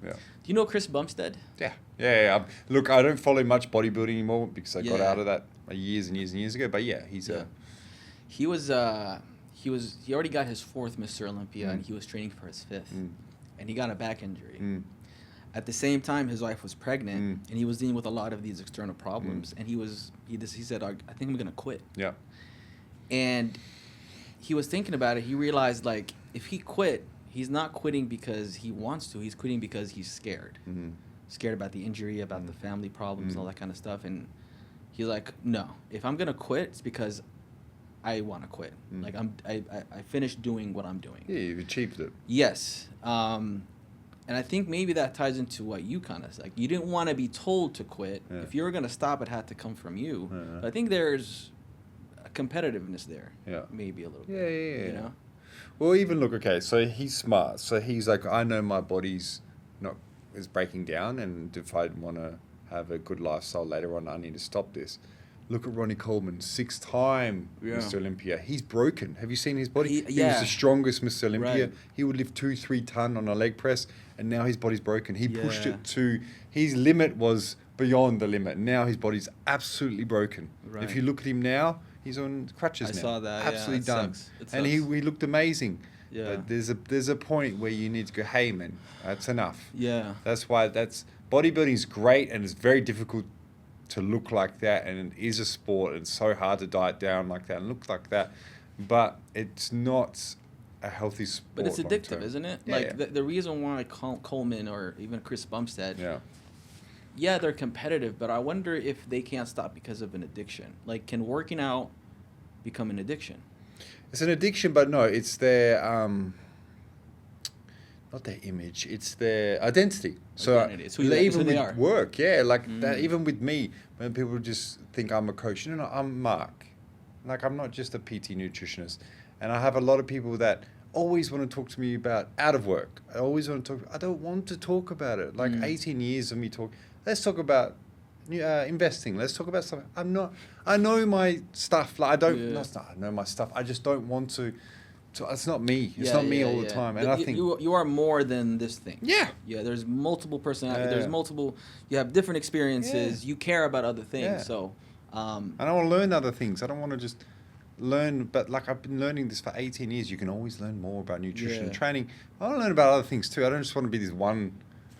Yeah. Do you know Chris Bumstead? Yeah. Look, I don't follow much bodybuilding anymore because I got out of that years and years and years ago. But yeah, he already got his 4th Mr. Olympia, and he was training for his 5th, and he got a back injury. At the same time, his wife was pregnant, and he was dealing with a lot of these external problems, and he said, I think I'm gonna quit. Yeah. And he was thinking about it. He realized, like, if he quit, he's not quitting because he wants to. He's quitting because he's scared. Scared about the injury, about the family problems, all that kind of stuff. And he's like, no, if I'm going to quit, it's because I want to quit. Like, I finished doing what I'm doing. Yeah, you've achieved it. Yes. And I think maybe that ties into what you kind of said. Like, you didn't want to be told to quit. Yeah. If you were going to stop, it had to come from you. I think there's competitiveness there, maybe a little bit. You know. Well, even look, okay, so he's smart. So he's like, I know my body's is breaking down, and if I want to have a good lifestyle later on, I need to stop this. Look at Ronnie Coleman, 6-time Mr. Olympia. He's broken. Have you seen his body? He was the strongest Mr. Olympia. Right. He would lift 2-3 ton on a leg press, and now his body's broken. He pushed it to his limit was beyond the limit. Now his body's absolutely broken. Right. If you look at him now, he's on crutches now. I saw that. Absolutely done. And he looked amazing. Yeah. But there's a point where you need to go, hey man, that's enough. Yeah. That's why bodybuilding is great, and it's very difficult to look like that, and it is a sport, and it's so hard to diet down like that and look like that, but it's not a healthy sport. But it's addictive, isn't it? Yeah, like the reason why Coleman or even Chris Bumstead, they're competitive, but I wonder if they can't stop because of an addiction. Like, can working out become an addiction? It's an addiction, but no, it's their not their image, it's their identity. So even with work, that. Even with me, when people just think I'm a coach, no, I'm Mark. Like, I'm not just a PT nutritionist, and I have a lot of people that always want to talk to me about out of work. I always want to talk. I don't want to talk about it. Like 18 years of me talk. Let's talk about investing. Let's talk about stuff. I know my stuff. Like, I know my stuff. I just don't want to. It's not me. It's not me all the time. And I think you are more than this thing. Yeah. Yeah. There's multiple personalities. There's multiple. You have different experiences. You care about other things. Yeah. So. And I want to learn other things. I don't want to just learn. But like, I've been learning this for 18 years. You can always learn more about nutrition and training. I want to learn about other things too. I don't just want to be this one.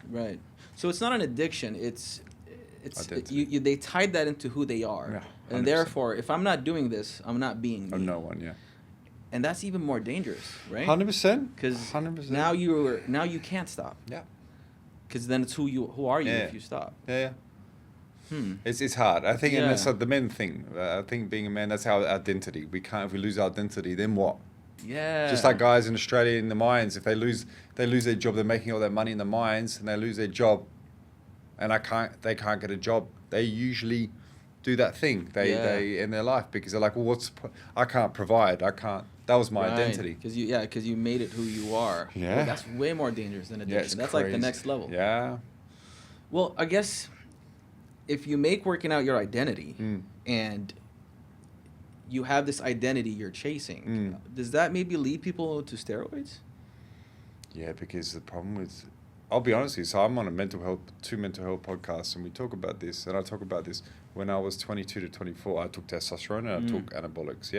Right. So it's not an addiction. They tied that into who they are, and therefore, if I'm not doing this, I'm not being me. I'm no one, and that's even more dangerous, right? 100%. Because now you can't stop. Yeah. Because then it's who are you if you stop? Yeah. It's hard. I think, and that's like the men thing. I think being a man, that's our identity. If we lose our identity, then what? Yeah. Just like guys in Australia in the mines, if they lose their job, they're making all that money in the mines, and they lose their job, and they can't get a job. They usually do that thing. They in their life, because they're like, well, I can't provide. I can't. That was my identity. Because you made it who you are. Yeah. Well, that's way more dangerous than addiction. That's crazy. Like the next level. Yeah. Well, I guess if you make working out your identity and you have this identity you're chasing, does that maybe lead people to steroids? Yeah, because the problem with, I'll be honest with you, so I'm on two mental health podcasts, and we talk about this, and I talk about this. When I was 22 to 24, I took testosterone and I took anabolics,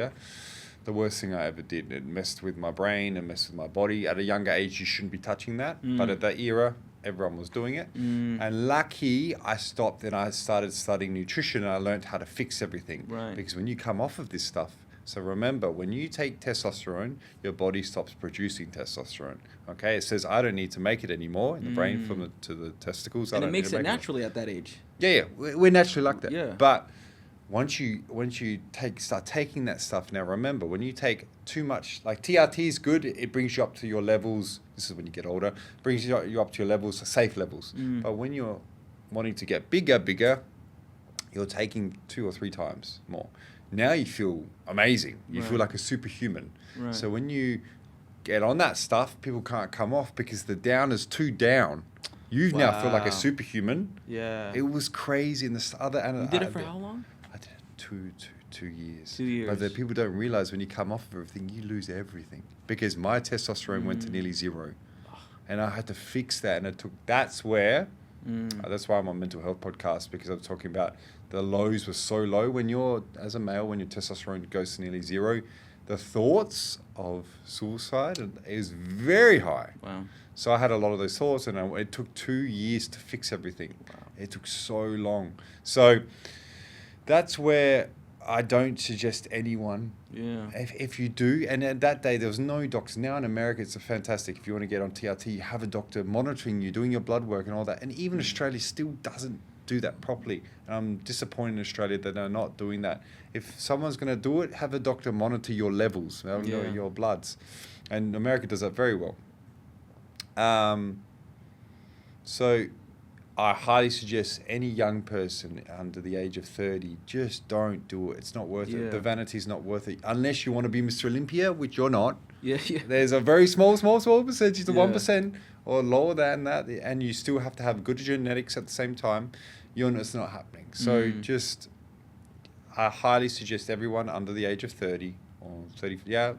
The worst thing I ever did. It messed with my brain and messed with my body. At a younger age, you shouldn't be touching that. But at that era, everyone was doing it. And lucky, I stopped and I started studying nutrition, and I learned how to fix everything. Right. Because when you come off of this stuff, so remember, when you take testosterone, your body stops producing testosterone. Okay, it says, I don't need to make it anymore in the brain to the testicles. And it makes it naturally at that age. Yeah, we're naturally like that. Yeah. But once you start taking that stuff, now remember, when you take too much, like TRT is good, it brings you up to your levels. This is when you get older, brings you up to your levels, safe levels. But when you're wanting to get bigger, you're taking 2 or 3 times more. Now you feel amazing. You feel like a superhuman. Right. So when you get on that stuff, people can't come off because the down is too down. You now feel like a superhuman. Yeah. It was crazy. And you did it for how long? I did it 2 years. 2 years. But the people don't realize when you come off of everything, you lose everything. Because my testosterone went to nearly 0. and I had to fix that. And that's why I'm on mental health podcast, because I'm talking about the lows were so low. When you're, as a male, when your testosterone goes to nearly zero, the thoughts of suicide is very high. Wow. So I had a lot of those thoughts, and it took 2 years to fix everything. Wow. It took so long. So that's where I don't suggest anyone. Yeah. If you do, and at that day there was no doctors. Now in America it's fantastic. If you want to get on TRT, you have a doctor monitoring you, doing your blood work and all that. And even Australia still doesn't do that properly. And I'm disappointed in Australia that they're not doing that. If someone's going to do it, have a doctor monitor your levels, your bloods. And America does that very well. So I highly suggest any young person under the age of 30, just don't do it. It's not worth it. The vanity's not worth it. Unless you want to be Mr. Olympia, which you're not. Yeah. There's a very small percentage, the 1% or lower than that, and you still have to have good genetics at the same time. It's not happening. So I highly suggest everyone under the age of 30 or 30,